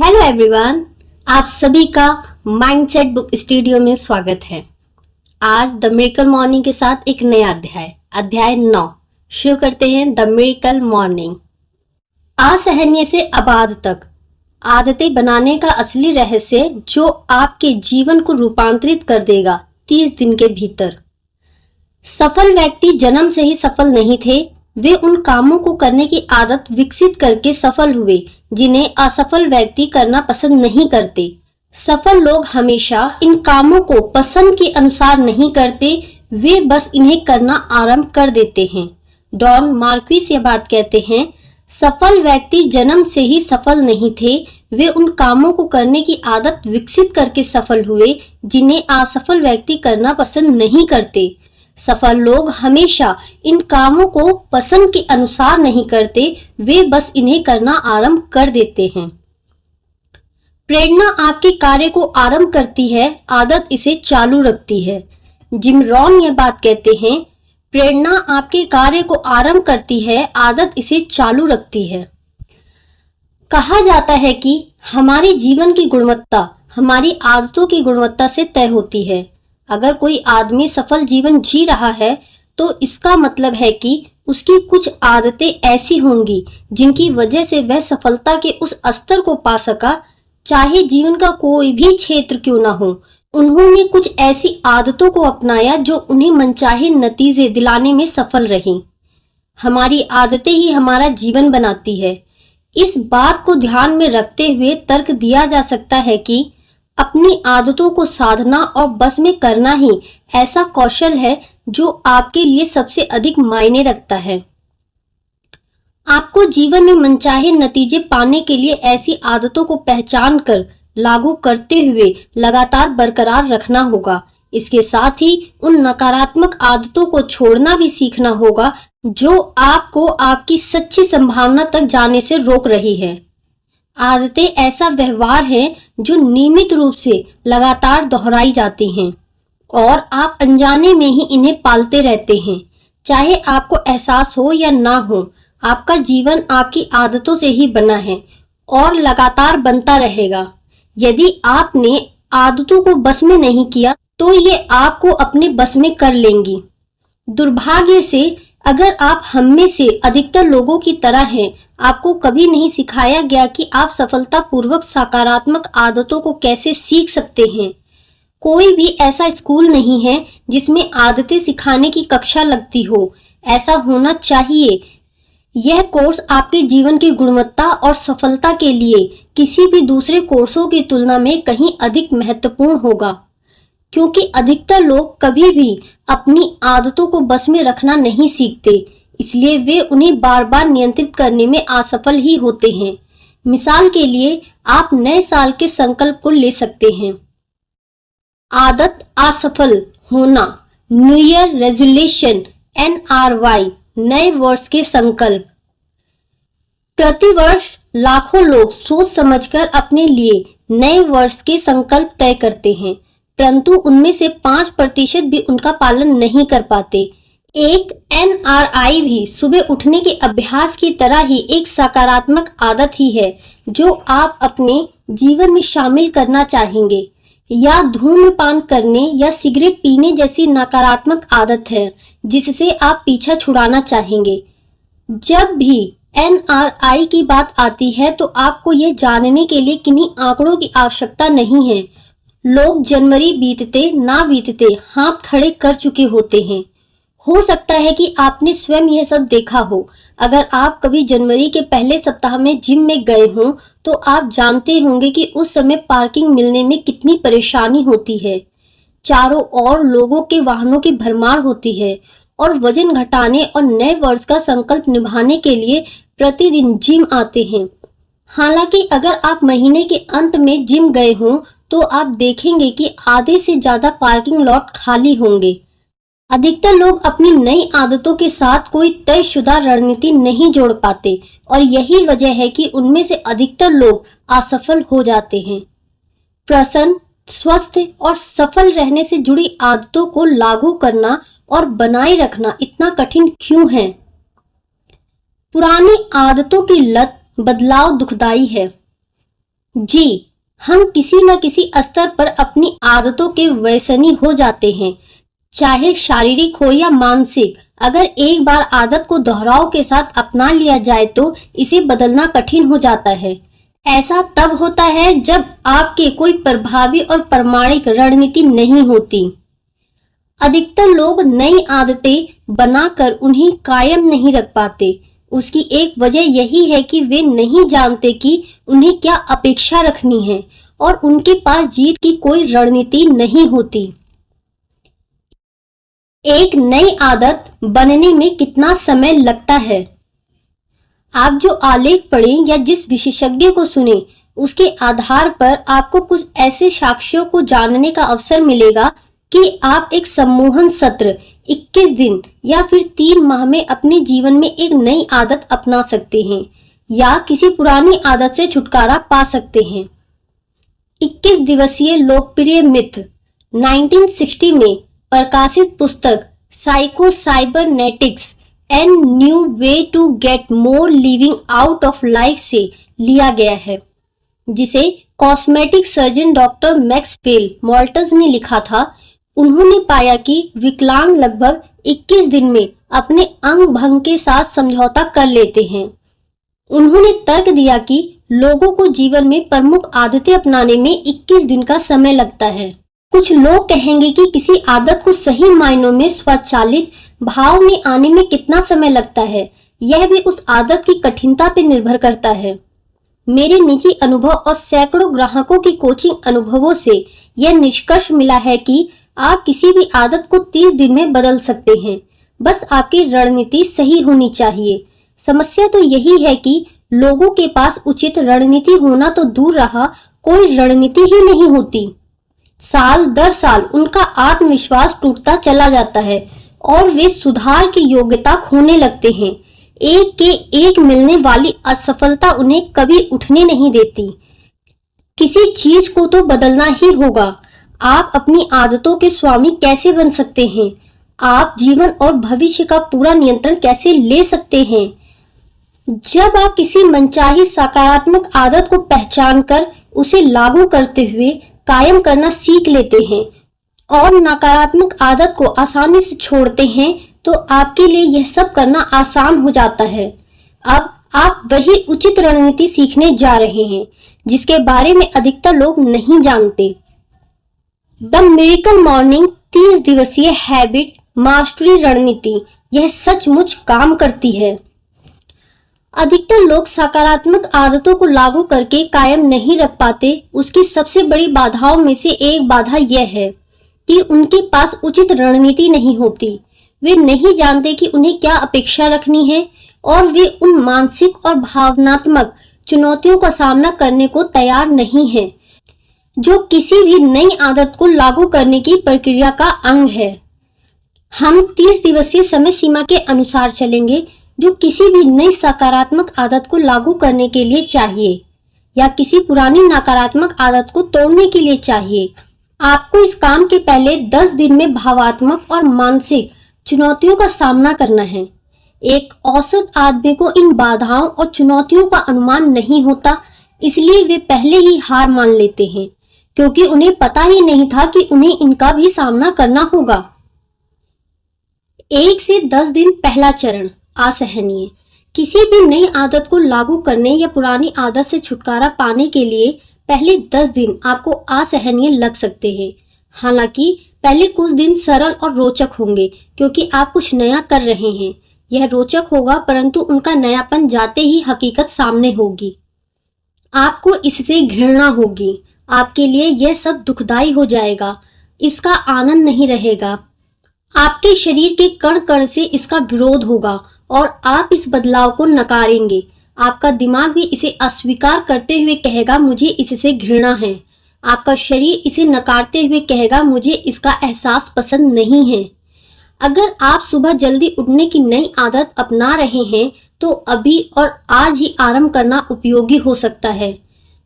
Hello everyone, आप सभी का माइंडसेट बुक स्टूडियो में स्वागत है। आज द मिरेकल मॉर्निंग के साथ एक नया अध्याय 9 शुरू करते हैं। The miracle morning. असहनीय से अबाध तक आदतें बनाने का असली रहस्य जो आपके जीवन को रूपांतरित कर देगा 30 दिन के भीतर। सफल व्यक्ति जन्म से ही सफल नहीं थे, वे उन कामों को करने की आदत विकसित करके सफल हुए जिन्हें असफल व्यक्ति करना पसंद नहीं करते। सफल लोग हमेशा इन कामों को पसंद के अनुसार नहीं करते, वे बस इन्हें करना आरंभ कर देते हैं। डॉन मार्क्विस यह बात कहते हैं, सफल व्यक्ति जन्म से ही सफल नहीं थे, वे उन कामों को करने की आदत विकसित करके सफल हुए जिन्हें असफल व्यक्ति करना पसंद नहीं करते। सफल लोग हमेशा इन कामों को पसंद के अनुसार नहीं करते, वे बस इन्हें करना आरंभ कर देते हैं। प्रेरणा आपके कार्य को आरंभ करती है, आदत इसे चालू रखती है। जिम रॉन यह बात कहते हैं, प्रेरणा आपके कार्य को आरंभ करती है, आदत इसे चालू रखती है। कहा जाता है कि हमारे जीवन की गुणवत्ता हमारी आदतों की गुणवत्ता से तय होती है। अगर कोई आदमी सफल जीवन जी रहा है तो इसका मतलब है कि उसकी कुछ आदतें ऐसी होंगी जिनकी वजह से वह सफलता के उस स्तर को पा सका, चाहे जीवन का कोई भी क्षेत्र क्यों ना हो। उन्होंने कुछ ऐसी आदतों को अपनाया जो उन्हें मनचाहे नतीजे दिलाने में सफल रही। हमारी आदतें ही हमारा जीवन बनाती है। इस बात को ध्यान में रखते हुए तर्क दिया जा सकता है कि अपनी आदतों को साधना और बस में करना ही ऐसा कौशल है जो आपके लिए सबसे अधिक मायने रखता है। आपको जीवन में मनचाहे नतीजे पाने के लिए ऐसी आदतों को पहचान कर लागू करते हुए लगातार बरकरार रखना होगा। इसके साथ ही उन नकारात्मक आदतों को छोड़ना भी सीखना होगा जो आपको आपकी सच्ची संभावना तक जाने से रोक रही है। आदतें ऐसा व्यवहार है जो नियमित रूप से लगातार दोहराई जाती हैं और आप अनजाने में ही इन्हें पालते रहते हैं। चाहे आपको एहसास हो या ना हो, आपका जीवन आपकी आदतों से ही बना है और लगातार बनता रहेगा। यदि आपने आदतों को बस में नहीं किया तो ये आपको अपने बस में कर लेंगी। दुर्भाग्य से अगर आप हम में से अधिकतर लोगों की तरह हैं, आपको कभी नहीं सिखाया गया कि आप सफलतापूर्वक सकारात्मक आदतों को कैसे सीख सकते हैं। कोई भी ऐसा स्कूल नहीं है जिसमें आदतें सिखाने की कक्षा लगती हो। ऐसा होना चाहिए। यह कोर्स आपके जीवन की गुणवत्ता और सफलता के लिए किसी भी दूसरे कोर्सों की तुलना में कहीं अधिक महत्वपूर्ण होगा, क्योंकि अधिकतर लोग कभी भी अपनी आदतों को बस में रखना नहीं सीखते, इसलिए वे उन्हें बार बार नियंत्रित करने में असफल ही होते हैं। मिसाल के लिए आप नए साल के संकल्प को ले सकते हैं। आदत असफल होना, न्यू ईयर रेजोल्यूशन NRY, नए वर्ष के संकल्प। प्रतिवर्ष लाखों लोग सोच समझकर अपने लिए नए वर्ष के संकल्प तय करते हैं, परंतु उनमें से 5% भी उनका पालन नहीं कर पाते। एक NRI भी सुबह उठने के अभ्यास की तरह ही एक सकारात्मक आदत ही है जो आप अपने जीवन में शामिल करना चाहेंगे। या धूम्रपान करने या सिगरेट पीने जैसी नकारात्मक आदत है जिससे आप पीछा छुड़ाना चाहेंगे। जब भी NRI की बात आती है तो आपको यह जानने के लिए किन्हीं आंकड़ों की आवश्यकता नहीं है। लोग जनवरी बीतते ना बीतते हाथ खड़े कर चुके होते हैं। हो सकता है कि आपने स्वयं यह सब देखा हो। अगर आप कभी जनवरी के पहले सप्ताह में जिम में गए हों तो आप जानते होंगे कि उस समय पार्किंग मिलने में कितनी परेशानी होती है। चारों ओर लोगों के वाहनों की भरमार होती है और वजन घटाने और नए वर्ष का संकल्प निभाने के लिए प्रतिदिन जिम आते हैं। हालांकि अगर आप महीने के अंत में जिम गए हों तो आप देखेंगे कि आधे से ज्यादा पार्किंग लॉट खाली होंगे। अधिकतर लोग अपनी नई आदतों के साथ कोई तयशुदा रणनीति नहीं जोड़ पाते और यही वजह है कि उनमें से अधिकतर लोग असफल हो जाते हैं। प्रसन्न, स्वस्थ और सफल रहने से जुड़ी आदतों को लागू करना और बनाए रखना इतना कठिन क्यों है? पुरानी आदतों की लत बदलाव दुखदाई है। जी, हम किसी न किसी स्तर पर अपनी आदतों के व्यसनी हो जाते हैं, चाहे शारीरिक हो या मानसिक। अगर एक बार आदत को दोहराव के साथ अपना लिया जाए तो इसे बदलना कठिन हो जाता है। ऐसा तब होता है जब आपके कोई प्रभावी और प्रामाणिक रणनीति नहीं होती। अधिकतर लोग नई आदतें बनाकर उन्हें कायम नहीं रख पाते। उसकी एक वजह यही है कि वे नहीं जानते कि उन्हें क्या अपेक्षा रखनी है और उनके पास जीत की कोई रणनीति नहीं होती। एक नई आदत बनने में कितना समय लगता है? आप जो आलेख पढ़ें या जिस विशेषज्ञ को सुने, उसके आधार पर आपको कुछ ऐसे साक्ष्यों को जानने का अवसर मिलेगा कि आप एक सम्मोहन सत्र, 21 दिन या फिर 3 माह में अपने जीवन में एक नई आदत अपना सकते हैं या किसी पुरानी आदत से छुटकारा पा सकते हैं। 21 दिवसीय लोकप्रिय मिथ 1960 में प्रकाशित पुस्तक psycho cybernetics and new way to get more living out of life से लिया गया है, जिसे cosmetic surgeon doctor Maxwell Maltz ने लिखा था। उन्होंने पाया कि विकलांग लगभग 21 दिन में अपने अंग भंग के साथ समझौता कर लेते हैं। उन्होंने तर्क दिया कि लोगों को जीवन में प्रमुख आदतें अपनाने में 21 दिन का समय लगता है। कुछ लोग कहेंगे कि किसी आदत को सही मायनों में स्वचालित भाव में आने में कितना समय लगता है, यह भी उस आदत की कठिनता पर निर्भर करता है। मेरे निजी अनुभव और सैकड़ों ग्राहकों की कोचिंग अनुभवों से यह निष्कर्ष मिला है कि आप किसी भी आदत को 30 दिन में बदल सकते हैं, बस आपकी रणनीति सही होनी चाहिए। समस्या तो यही है कि लोगों के पास उचित रणनीति होना तो दूर रहा, कोई रणनीति ही नहीं होती। साल दर साल उनका आत्मविश्वास टूटता चला जाता है और वे सुधार की योग्यता खोने लगते हैं। एक के एक मिलने वाली असफलता उन्हें कभी उठने नहीं देती। किसी चीज को तो बदलना ही होगा। आप अपनी आदतों के स्वामी कैसे बन सकते हैं? आप जीवन और भविष्य का पूरा नियंत्रण कैसे ले सकते हैं? जब आप किसी मनचाही सकारात्मक आदत को पहचानकर उसे लागू करते हुए कायम करना सीख लेते हैं और नकारात्मक आदत को आसानी से छोड़ते हैं, तो आपके लिए यह सब करना आसान हो जाता है। अब आप वही उचित रणनीति सीखने जा रहे हैं जिसके बारे में अधिकतर लोग नहीं जानते। द मिरेकल मॉर्निंग 30 दिवसीय हैबिट मास्टरी रणनीति, यह सचमुच काम करती है। अधिकतर लोग सकारात्मक आदतों को लागू करके कायम नहीं रख पाते। उसकी सबसे बड़ी बाधाओं में से एक बाधा यह है कि उनके पास उचित रणनीति नहीं होती। वे नहीं जानते कि उन्हें क्या अपेक्षा रखनी है और वे उन मानसिक और भावनात्मक चुनौतियों का सामना करने को तैयार नहीं हैं, जो किसी भी नई आदत को लागू करने की प्रक्रिया का अंग है। हम 30 दिवसीय समय सीमा के अनुसार चलेंगे, जो किसी भी नई सकारात्मक आदत को लागू करने के लिए चाहिए या किसी पुरानी नकारात्मक आदत को तोड़ने के लिए चाहिए। आपको इस काम के पहले 10 दिन में भावात्मक और मानसिक चुनौतियों का सामना करना है। एक औसत आदमी को इन बाधाओं और चुनौतियों का अनुमान नहीं होता, इसलिए वे पहले ही हार मान लेते हैं, क्योंकि उन्हें पता ही नहीं था कि उन्हें इनका भी सामना करना होगा। 1 से 10 दिन पहला चरण असहनीय। किसी भी नई आदत को लागू करने या पुरानी आदत से छुटकारा पाने के लिए पहले 10 दिन आपको असहनीय लग सकते हैं। हालांकि पहले कुछ दिन सरल और रोचक होंगे, क्योंकि आप कुछ नया कर रहे हैं। यह रोचक होगा, परंतु उनका नयापन जाते ही हकीकत सामने होगी। आपको इससे घृणा होगी। आपके लिए यह सब दुखदाई हो जाएगा। इसका आनंद नहीं रहेगा। आपके शरीर के कण कण से इसका विरोध होगा और आप इस बदलाव को नकारेंगे। आपका दिमाग भी इसे अस्वीकार करते हुए कहेगा, मुझे इससे घृणा है। आपका शरीर इसे नकारते हुए कहेगा, मुझे इसका एहसास पसंद नहीं है। अगर आप सुबह जल्दी उठने की नई आदत अपना रहे हैं, तो अभी और आज ही आरंभ करना उपयोगी हो सकता है।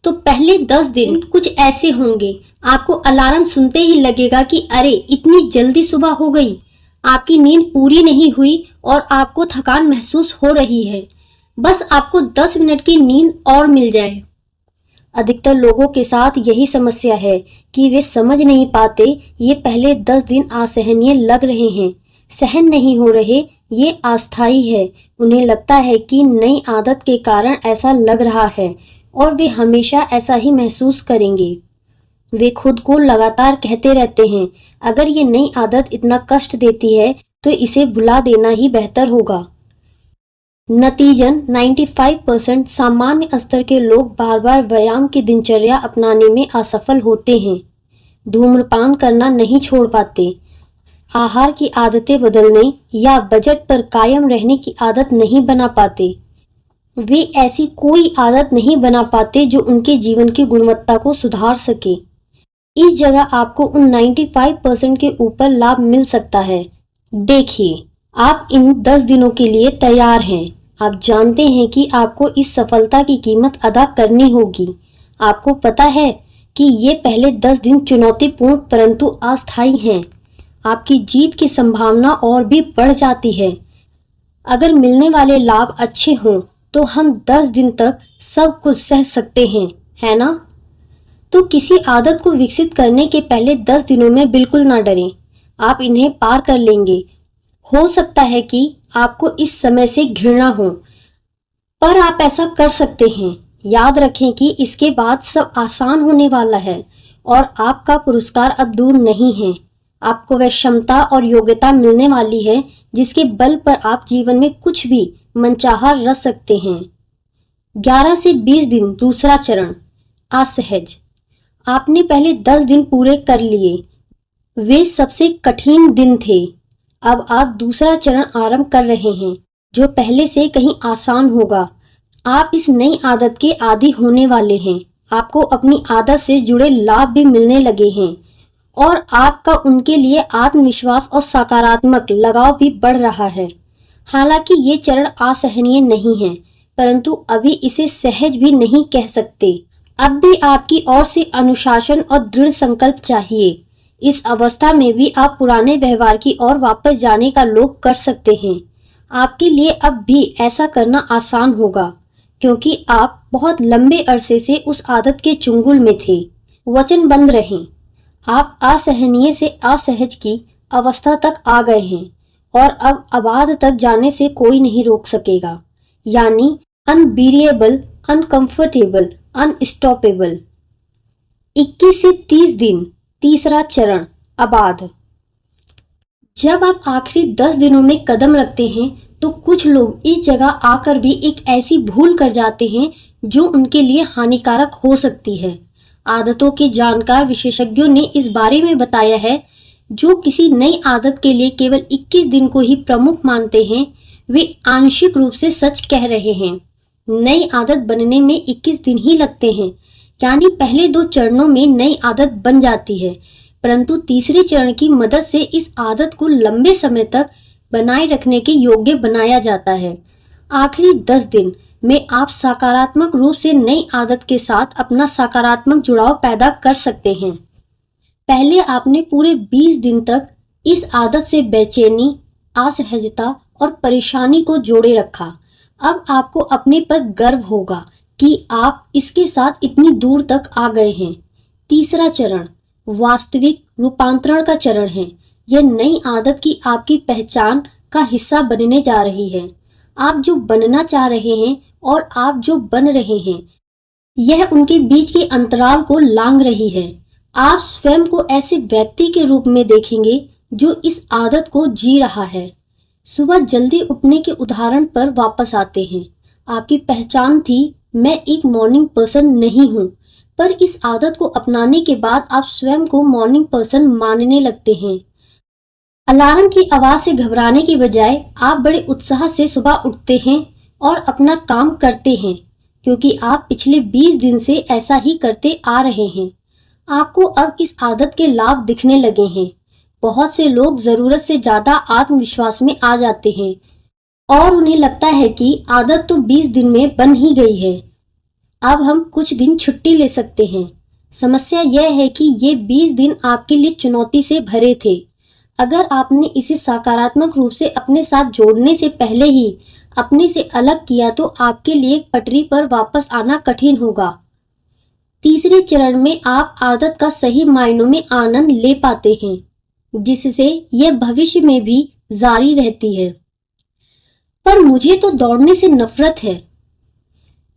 तो पहले 10 दिन कुछ ऐसे होंगे। आपको अलार्म सुनते ही लगेगा कि अरे इतनी जल्दी सुबह हो गई। आपकी नींद पूरी नहीं हुई और आपको थकान महसूस हो रही है। बस आपको 10 मिनट की नींद और मिल जाए। अधिकतर लोगों के साथ यही समस्या है कि वे समझ नहीं पाते ये पहले 10 दिन असहनीय लग रहे हैं, सहन नहीं हो रहे, ये अस्थायी है। उन्हें लगता है कि नई आदत के कारण ऐसा लग रहा है और वे हमेशा ऐसा ही महसूस करेंगे। वे खुद को लगातार कहते रहते हैं, अगर ये नई आदत इतना कष्ट देती है तो इसे भुला देना ही बेहतर होगा। नतीजन 95% सामान्य स्तर के लोग बार बार व्यायाम की दिनचर्या अपनाने में असफल होते हैं, धूम्रपान करना नहीं छोड़ पाते, आहार की आदतें बदलने या बजट पर कायम रहने की आदत नहीं बना पाते। वे ऐसी कोई आदत नहीं बना पाते जो उनके जीवन की गुणवत्ता को सुधार सके। इस जगह आपको उन 95% के ऊपर लाभ मिल सकता है। देखिए, आप इन 10 दिनों के लिए तैयार हैं। आप जानते हैं कि आपको इस सफलता की कीमत अदा करनी होगी। आपको पता है कि ये पहले 10 दिन चुनौतीपूर्ण परंतु अस्थायी हैं। आपकी जीत की संभावना और भी बढ़ जाती है। अगर मिलने वाले लाभ अच्छे हों तो हम 10 दिन तक सब कुछ सह सकते हैं, है ना? तो किसी आदत को विकसित करने के पहले 10 दिनों में बिल्कुल ना डरें। आप इन्हें पार कर लेंगे। हो सकता है कि आपको इस समय से घृणा हो, पर आप ऐसा कर सकते हैं। याद रखें कि इसके बाद सब आसान होने वाला है और आपका पुरस्कार अब दूर नहीं है। आपको वह क्षमता और योग्यता मिलने वाली है जिसके बल पर आप जीवन में कुछ भी मनचाहा रच सकते हैं। 11 से 20 दिन दूसरा चरण, असहज। आपने पहले 10 दिन पूरे कर लिए, वे सबसे कठिन दिन थे। अब आप दूसरा चरण आरंभ कर रहे हैं जो पहले से कहीं आसान होगा। आप इस नई आदत के आदी होने वाले हैं। आपको अपनी आदत से जुड़े लाभ भी मिलने लगे हैं और आपका उनके लिए आत्मविश्वास और सकारात्मक लगाव भी बढ़ रहा है। हालांकि ये चरण असहनीय नहीं है, परंतु अभी इसे सहज भी नहीं कह सकते। अब भी आपकी ओर से अनुशासन और दृढ़ संकल्प चाहिए। इस अवस्था में भी आप पुराने व्यवहार की ओर वापस जाने का लोभ कर सकते हैं। आपके लिए अब भी ऐसा करना आसान होगा क्योंकि आप बहुत लंबे अरसे से उस आदत के चुंगल में थे। वचनबद्ध रहें। आप असहनीय से असहज की अवस्था तक आ गए हैं और अब अबाध तक जाने से कोई नहीं रोक सकेगा, यानी अनबीरेबल, अनकंफर्टेबल, अनस्टॉपेबल। 21 से 30 दिन तीसरा चरण, अबाध। जब आप आखिरी 10 दिनों में कदम रखते हैं तो कुछ लोग इस जगह आकर भी एक ऐसी भूल कर जाते हैं जो उनके लिए हानिकारक हो सकती है। आदतों के जानकार विशेषज्ञों ने इस बारे में बताया है, जो किसी नई आदत के लिए केवल 21 दिन को ही प्रमुख मानते हैं, वे आंशिक रूप से सच कह रहे हैं। नई आदत बनने में 21 दिन ही लगते हैं, यानी पहले 2 चरणों में नई आदत बन जाती है, परंतु तीसरे चरण की मदद से इस आदत को लंबे समय तक बनाए रखने के योग्य बनाया जाता है। आखिरी 10 दिन में आप सकारात्मक रूप से नई आदत के साथ अपना सकारात्मक जुड़ाव पैदा कर सकते हैं। पहले आपने पूरे 20 दिन तक इस आदत से बेचैनी, असहजता और परेशानी को जोड़े रखा। अब आपको अपने पर गर्व होगा कि आप इसके साथ इतनी दूर तक आ गए हैं। तीसरा चरण वास्तविक रूपांतरण का चरण है। यह नई आदत की आपकी पहचान का हिस्सा बनने जा रही है। आप जो बनना चाह रहे हैं और आप जो बन रहे हैं, यह उनके बीच के अंतराल को लांघ रही है। आप स्वयं को ऐसे व्यक्ति के रूप में देखेंगे जो इस आदत को जी रहा है। सुबह जल्दी उठने के उदाहरण पर वापस आते हैं। आपकी पहचान थी, मैं एक मॉर्निंग पर्सन नहीं हूँ, पर इस आदत को अपनाने के बाद आप स्वयं को मॉर्निंग पर्सन मानने लगते हैं। अलार्म की आवाज से घबराने की बजाय आप बड़े उत्साह से सुबह उठते हैं और अपना काम करते हैं, क्योंकि आप पिछले 20 दिन से ऐसा ही करते आ रहे हैं। आपको अब इस आदत के लाभ दिखने लगे हैं। बहुत से लोग जरूरत से ज्यादा आत्मविश्वास में आ जाते हैं और उन्हें लगता है कि आदत तो 20 दिन में बन ही गई है, अब हम कुछ दिन छुट्टी ले सकते हैं। समस्या यह है कि ये 20 दिन आपके लिए चुनौती से भरे थे। अगर आपने इसे सकारात्मक रूप से अपने साथ जोड़ने से पहले ही अपने से अलग किया तो आपके लिए पटरी पर वापस आना कठिन होगा। तीसरे चरण में आप आदत का सही मायनों में आनंद ले पाते हैं, जिससे यह भविष्य में भी जारी रहती है। पर मुझे तो दौड़ने से नफरत है।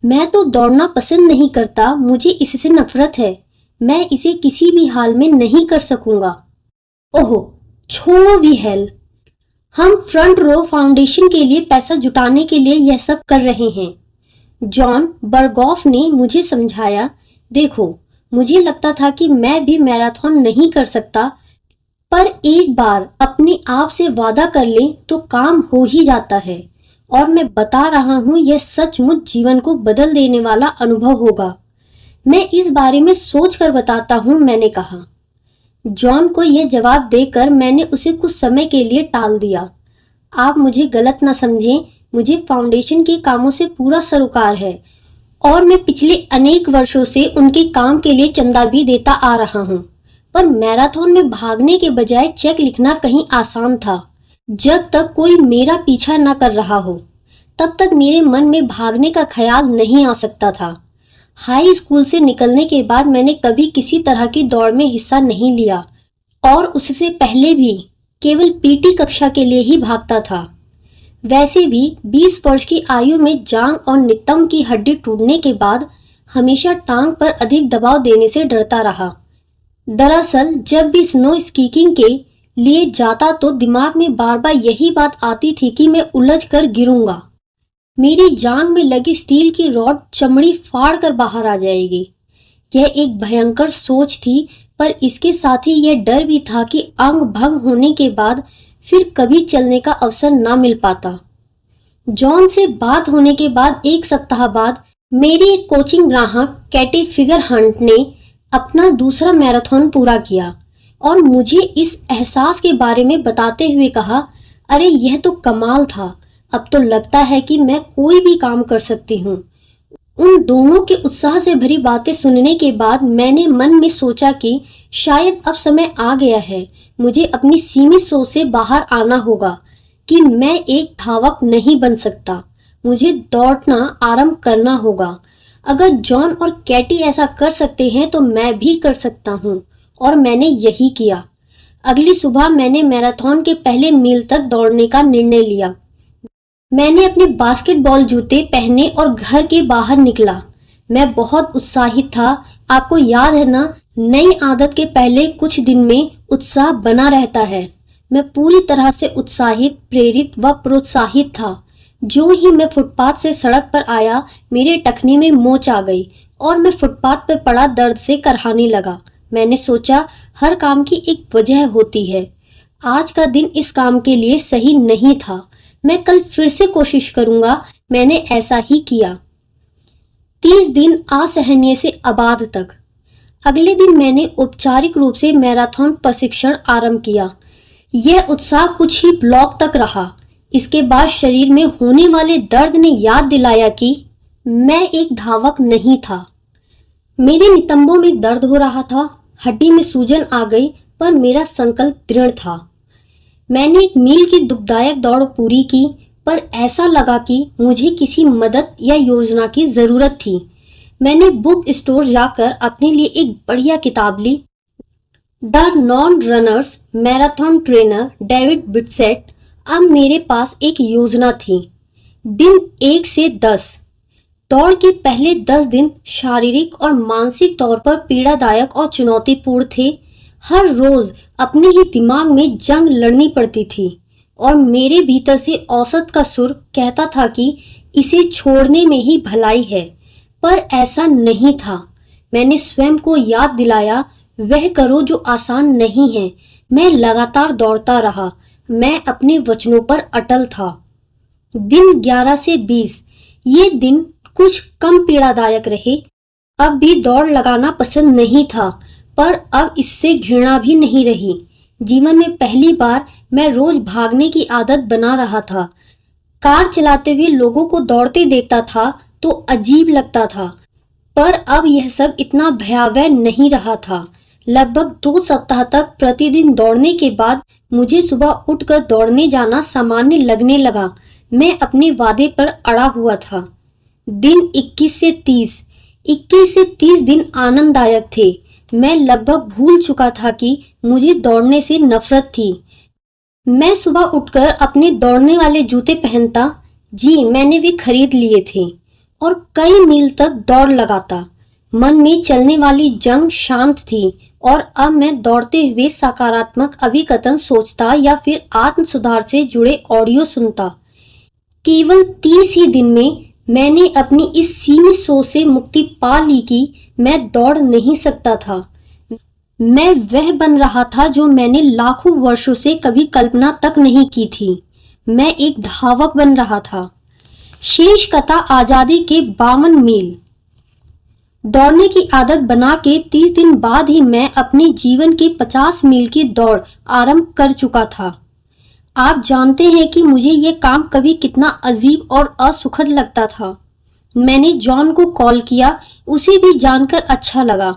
मैं तो दौड़ना पसंद नहीं करता, मुझे इससे नफरत है। मैं इसे किसी भी हाल में नहीं कर सकूंगा। ओहो, छोड़ो भी हेल। हम फ्रंट रो फाउंडेशन के लिए पैसा जुटाने के लिए यह सब कर रहे हैं। जॉन बर्गॉफ ने मुझे समझाया, देखो, मुझे लगता था कि मैं भी मैराथन नहीं कर सकता, पर एक बार अपने आप से वादा कर ले तो काम हो ही जाता है। और मैं बता रहा हूँ, यह सचमुच जीवन को बदल देने वाला अनुभव होगा। मैं इस बारे में सोच कर बताता हूँ, मैंने कहा। जॉन को यह जवाब देकर मैंने उसे कुछ समय के लिए टाल दिया। आप मुझे गलत ना समझें, मुझे फाउंडेशन के कामों से पूरा सरोकार है और मैं पिछले अनेक वर्षों से उनके काम के लिए चंदा भी देता आ रहा हूँ। पर मैराथन में भागने के बजाय चेक लिखना कहीं आसान था। जब तक कोई मेरा पीछा न कर रहा हो, तब तक मेरे मन में भागने का ख्याल नहीं आ सकता था। हाई स्कूल से निकलने के बाद मैंने कभी किसी तरह की दौड़ में हिस्सा नहीं लिया और उससे पहले भी केवल पीटी कक्षा के लिए ही भागता था। वैसे भी 20 वर्ष की आयु में जांग और नितंब की हड्डी टूटने के बाद हमेशा टांग पर अधिक दबाव देने से डरता रहा। दरअसल जब भी स्नो स्कीइंग के लिए जाता तो दिमाग में बार बार यही बात आती थी कि मैं उलझ कर गिरूंगा। मेरी जांग में लगी स्टील की रॉड चमड़ी फाड़ कर बाहर आ जाएगी। यह एक भयंकर सोच थी, पर इसके साथ ही यह डर भी था कि अंग भंग होने के बाद फिर कभी चलने का अवसर ना मिल पाता। जॉन से बात होने के बाद एक सप्ताह बाद मेरी एक कोचिंग ग्राहक कैटी फिगर हंट ने अपना दूसरा मैराथन पूरा किया और मुझे इस एहसास के बारे में बताते हुए कहा, अरे यह तो कमाल था, अब तो लगता है कि मैं कोई भी काम कर सकती हूँ। उन दोनों के उत्साह से भरी बातें सुनने के बाद मैंने मन में सोचा कि शायद अब समय आ गया है, मुझे अपनी सीमित सोच से बाहर आना होगा कि मैं एक धावक नहीं बन सकता। मुझे दौड़ना आरंभ करना होगा। अगर जॉन और कैटी ऐसा कर सकते हैं तो मैं भी कर सकता हूँ, और मैंने यही किया। अगली सुबह मैंने मैराथन के पहले मील तक दौड़ने का निर्णय लिया। मैंने अपने बास्केटबॉल जूते पहने और घर के बाहर निकला। मैं बहुत उत्साहित था। आपको याद है ना, नई आदत के पहले कुछ दिन में उत्साह बना रहता है। मैं पूरी तरह से उत्साहित, प्रेरित व प्रोत्साहित था। जो ही मैं फुटपाथ से सड़क पर आया, मेरे टखने में मोच आ गई और मैं फुटपाथ पर पड़ा दर्द से करहाने लगा। मैंने सोचा, हर काम की एक वजह होती है। आज का दिन इस काम के लिए सही नहीं था। मैं कल फिर से कोशिश करूंगा। मैंने ऐसा ही किया। 30 दिन असहनीय से अबाध तक। अगले दिन मैंने औपचारिक रूप से मैराथन प्रशिक्षण आरंभ किया। यह उत्साह कुछ ही ब्लॉक तक रहा। इसके बाद शरीर में होने वाले दर्द ने याद दिलाया कि मैं एक धावक नहीं था। मेरे नितंबों में दर्द हो रहा था, हड्डी में सूजन आ गई, पर मेरा संकल्प दृढ़ था। मैंने 1 मील की दुखदायक दौड़ पूरी की, पर ऐसा लगा कि मुझे किसी मदद या योजना की जरूरत थी। मैंने बुक स्टोर जाकर अपने लिए एक बढ़िया किताब ली, the non runners marathon trainer David Whitsett. अब मेरे पास एक योजना थी। दिन 1 से 10। दौड़ के पहले 10 दिन शारीरिक और मानसिक तौर पर पीड़ादायक और चुनौतीपूर्ण थे। हर रोज अपने ही दिमाग में जंग लड़नी पड़ती थी और मेरे भीतर से औसत का सुर कहता था कि इसे छोड़ने में ही भलाई है, पर ऐसा नहीं था। मैंने स्वयं को याद दिलाया, वह करो जो आसान नहीं है। मैं लगातार दौड़ता रहा। मैं अपने वचनों पर अटल था। दिन 11 से 20 ये दिन कुछ कम पीड़ादायक रहे। अब भी दौड़ लगाना पसंद नहीं था, पर अब इससे घृणा भी नहीं रही। जीवन में पहली बार मैं रोज भागने की आदत बना रहा था। कार चलाते हुए लोगों को दौड़ते देखता था तो अजीब लगता था, पर अब यह सब इतना भयावह नहीं रहा था। लगभग 2 सप्ताह तक प्रतिदिन दौड़ने के बाद मुझे सुबह उठकर दौड़ने जाना सामान्य लगने लगा। मैं अपने वादे पर अड़ा हुआ था। दिन 21 से 30 21 से 30 दिन आनंददायक थे। मैं लगभग भूल चुका था कि मुझे दौड़ने से नफरत थी। मैं सुबह उठकर अपने दौड़ने वाले जूते पहनता, जी मैंने भी खरीद लिए थे, और कई मील तक दौड़ लगाता। मन में चलने वाली जंग शांत थी और अब मैं दौड़ते हुए सकारात्मक अभिकथन सोचता या फिर आत्म सुधार से जुड़े ऑडियो सुनता। केवल 30 ही दिन में मैंने अपनी इस सीमित सोच से मुक्ति पा ली कि मैं दौड़ नहीं सकता था। मैं वह बन रहा था जो मैंने लाखों वर्षों से कभी कल्पना तक नहीं की थी। मैं एक धावक बन रहा था। शेष कथा आजादी के 52 मील। दौड़ने की आदत बना के 30 दिन बाद ही मैं अपने जीवन के 50 मील की दौड़ आरंभ कर चुका था। आप जानते हैं कि मुझे यह काम कभी कितना अजीब और असुखद लगता था। मैंने जॉन को कॉल किया, उसे भी जानकर अच्छा लगा।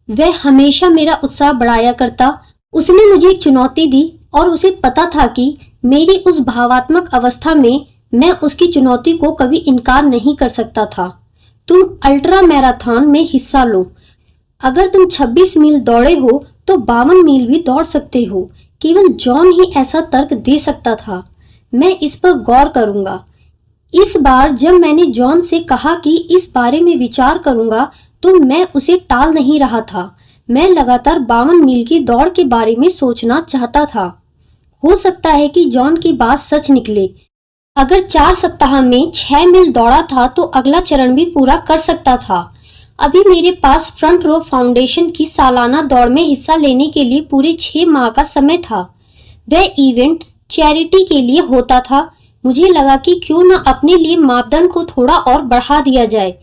वह हमेशा मेरा उत्साह बढ़ाया करता। उसने मुझे एक चुनौती दी और उसे पता था कि मेरी उस भावात्मक अवस्था में मैं उसकी चुनौती को कभी इनकार नहीं कर सकता था। तुम अल्ट्रा मैराथन में हिस्सा लो। अगर तुम 26 मील दौड़े हो तो 52 मील भी दौड़ सकते हो। केवल जॉन ही ऐसा तर्क दे सकता था। मैं इस पर गौर करूंगा। इस बार जब मैंने जॉन से कहा कि इस बारे में विचार करूंगा तो मैं उसे टाल नहीं रहा था। मैं लगातार 52 मील की दौड़ के बारे में सोचना चाहता था। हो सकता है कि जॉन की बात सच निकले। अगर 4 सप्ताह में 6 मील दौड़ा था तो अगला चरण भी पूरा कर सकता था। अभी मेरे पास फ्रंट रो फाउंडेशन की सालाना दौड़ में हिस्सा लेने के लिए पूरे 6 माह का समय था। वह इवेंट चैरिटी के लिए होता था। मुझे लगा कि क्यों न अपने लिए मापदंड को थोड़ा और बढ़ा दिया जाए।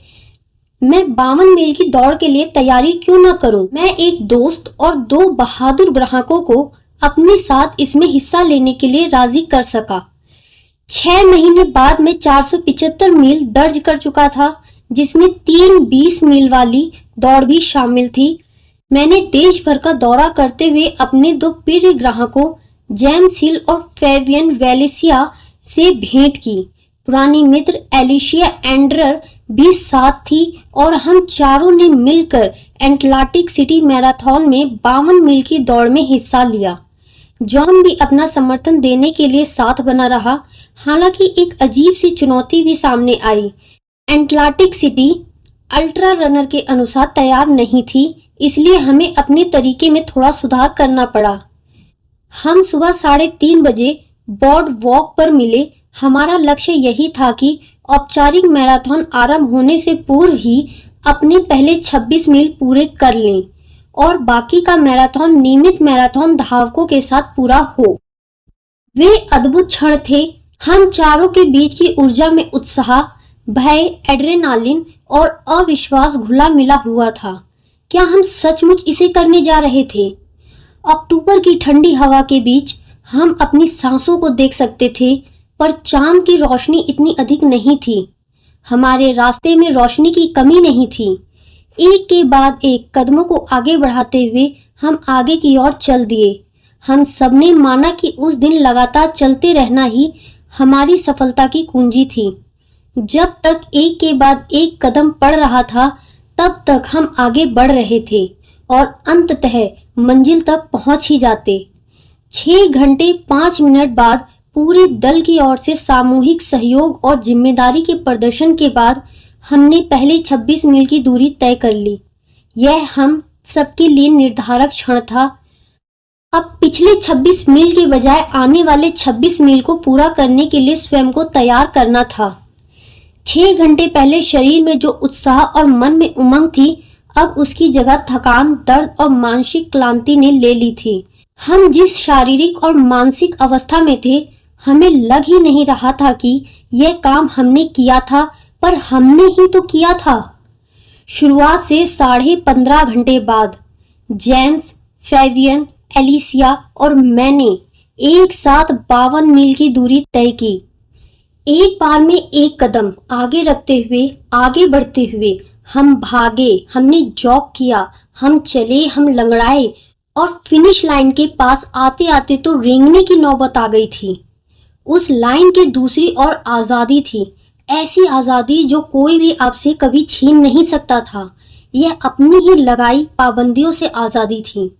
मैं 52 मील की दौड़ के लिए तैयारी क्यों न करूं? मैं एक दोस्त और 2 बहादुर ग्राहकों को अपने साथ इसमें हिस्सा लेने के लिए राजी कर सका। 6 महीने बाद मैं 475 मील दर्ज कर चुका था, जिसमें 3 20 मील वाली दौड़ भी शामिल थी। मैंने देश भर का दौरा करते हुए अपने 2 प्रिय ग्राहकों जेम्स हिल और फेबियन वेलेसिया से भेंट की। पुरानी मित्र एलिशिया एंड्रर भी साथ थी और हम चारों ने मिलकर एटलांटिक सिटी मैराथन में 52 मील की दौड़ में हिस्सा लिया। जॉन भी अपना समर्थन देने के लिए साथ बना रहा। हालांकि एक अजीब सी चुनौती भी सामने आई। एटलांटिक सिटी अल्ट्रा रनर के अनुसार तैयार नहीं थी, इसलिए हमें अपने तरीके में थोड़ा सुधार करना पड़ा। हम सुबह 3:30 बजे बोर्ड वॉक पर मिले। हमारा लक्ष्य यही था कि औपचारिक मैराथन आरंभ होने से पूर्व ही अपने पहले 26 मील पूरे कर लें और बाकी का मैराथन नियमित मैराथन धावकों के साथ पूरा हो। वे अद्भुत क्षण थे। हम चारों के बीच की ऊर्जा में उत्साह, भय, एड्रेनालिन और अविश्वास घुला मिला हुआ था। क्या हम सचमुच इसे करने जा रहे थे? अक्टूबर की ठंडी हवा के बीच हम अपनी सांसों को देख सकते थे, पर चांद की रोशनी इतनी अधिक नहीं थी। हमारे रास्ते में रोशनी की कमी नहीं थी। एक के बाद एक कदमों को आगे बढ़ाते हुए हम आगे की ओर चल दिए। हम सबने माना कि उस दिन लगातार चलते रहना ही हमारी सफलता की कुंजी थी। जब तक एक के बाद एक कदम पड़ रहा था, तब तक हम आगे बढ़ रहे थे और अंततः मंजिल तक पहुंच ही जाते। 6 घंटे 5 मिनट बाद पूरे दल की ओर से सामूहिक सहयोग और जिम्मेदारी के प्रदर्शन के बाद हमने पहले 26 मील की दूरी तय कर ली। यह हम सबके लिए निर्धारक क्षण था। अब पिछले 26 मील के बजाय आने वाले 26 मील को पूरा करने के लिए स्वयं को तैयार करना था। 6 घंटे पहले शरीर में जो उत्साह और मन में उमंग थी, अब उसकी जगह थकान, दर्द और मानसिक क्लांति ने ले ली थी। हम जिस शारीरिक और मानसिक अवस्था में थे, हमें लग ही नहीं रहा था कि यह काम हमने किया था, पर हमने ही तो किया था। शुरुआत से 15.5 घंटे बाद जेम्स, फेबियन, एलिसिया और मैंने एक साथ 52 मील की दूरी तय की। एक बार में एक कदम आगे रखते हुए, आगे बढ़ते हुए हम भागे, हमने जॉग किया, हम चले, हम लंगड़ाए और फिनिश लाइन के पास आते आते तो रेंगने की नौबत आ गई थी। उस लाइन के दूसरी ओर आजादी थी। ऐसी आज़ादी जो कोई भी आपसे कभी छीन नहीं सकता था। यह अपनी ही लगाई पाबंदियों से आज़ादी थी।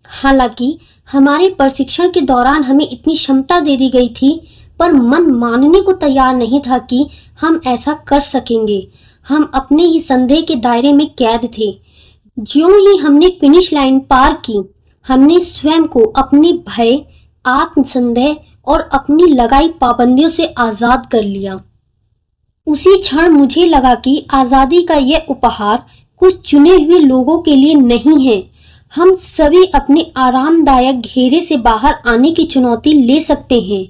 हालांकि हमारे प्रशिक्षण के दौरान हमें इतनी क्षमता दे दी गई थी, पर मन मानने को तैयार नहीं था कि हम ऐसा कर सकेंगे। हम अपने ही संदेह के दायरे में कैद थे। ज्यों ही हमने फिनिश लाइन पार की, हमने स्वयं को अपने भय, आत्मसंदेह और अपनी लगाई पाबंदियों से आज़ाद कर लिया। उसी क्षण मुझे लगा कि आज़ादी का यह उपहार कुछ चुने हुए लोगों के लिए नहीं है। हम सभी अपने आरामदायक घेरे से बाहर आने की चुनौती ले सकते हैं।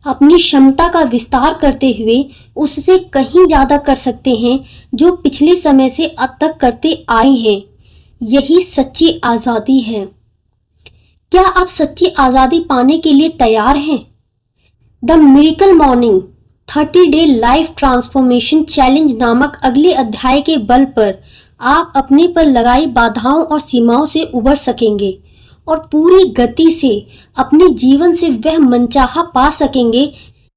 अपनी क्षमता का विस्तार करते हुए उससे कहीं ज़्यादा कर सकते हैं जो पिछले समय से अब तक करते आए हैं। यही सच्ची आज़ादी है। क्या आप सच्ची आज़ादी पाने के लिए तैयार हैं? The miracle morning 30 day life transformation challenge नामक अगले अध्याय के बल पर आप अपने पर लगाई बाधाओं और सीमाओं से उबर सकेंगे और पूरी गति से अपने जीवन से वह मनचाहा पा सकेंगे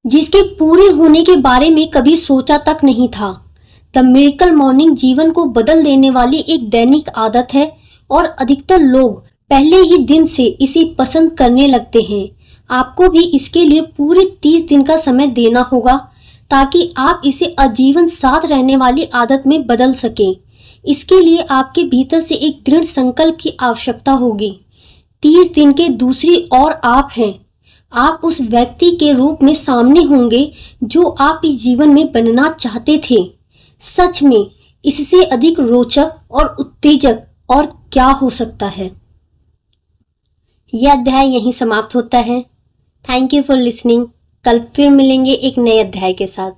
जिसके पूरे होने के बारे में कभी सोचा तक नहीं था। द मिरेकल मॉर्निंग जीवन को बदल देने वाली एक दैनिक आदत है और अधिकतर लोग पहले ही दिन से इसे पसंद करने लगते हैं। आपको भी इसके लिए पूरे 30 दिन का समय देना होगा ताकि आप इसे आजीवन साथ रहने वाली आदत में बदल सकें। इसके लिए आपके भीतर से एक दृढ़ संकल्प की आवश्यकता होगी। 30 दिन के दूसरी ओर आप हैं। आप उस व्यक्ति के रूप में सामने होंगे जो आप इस जीवन में बनना चाहते थे। सच में इससे अधिक रोचक और उत्तेजक और क्या हो सकता है। यह अध्याय यहीं समाप्त होता है। Thank you for listening. कल फिर मिलेंगे एक नए अध्याय के साथ।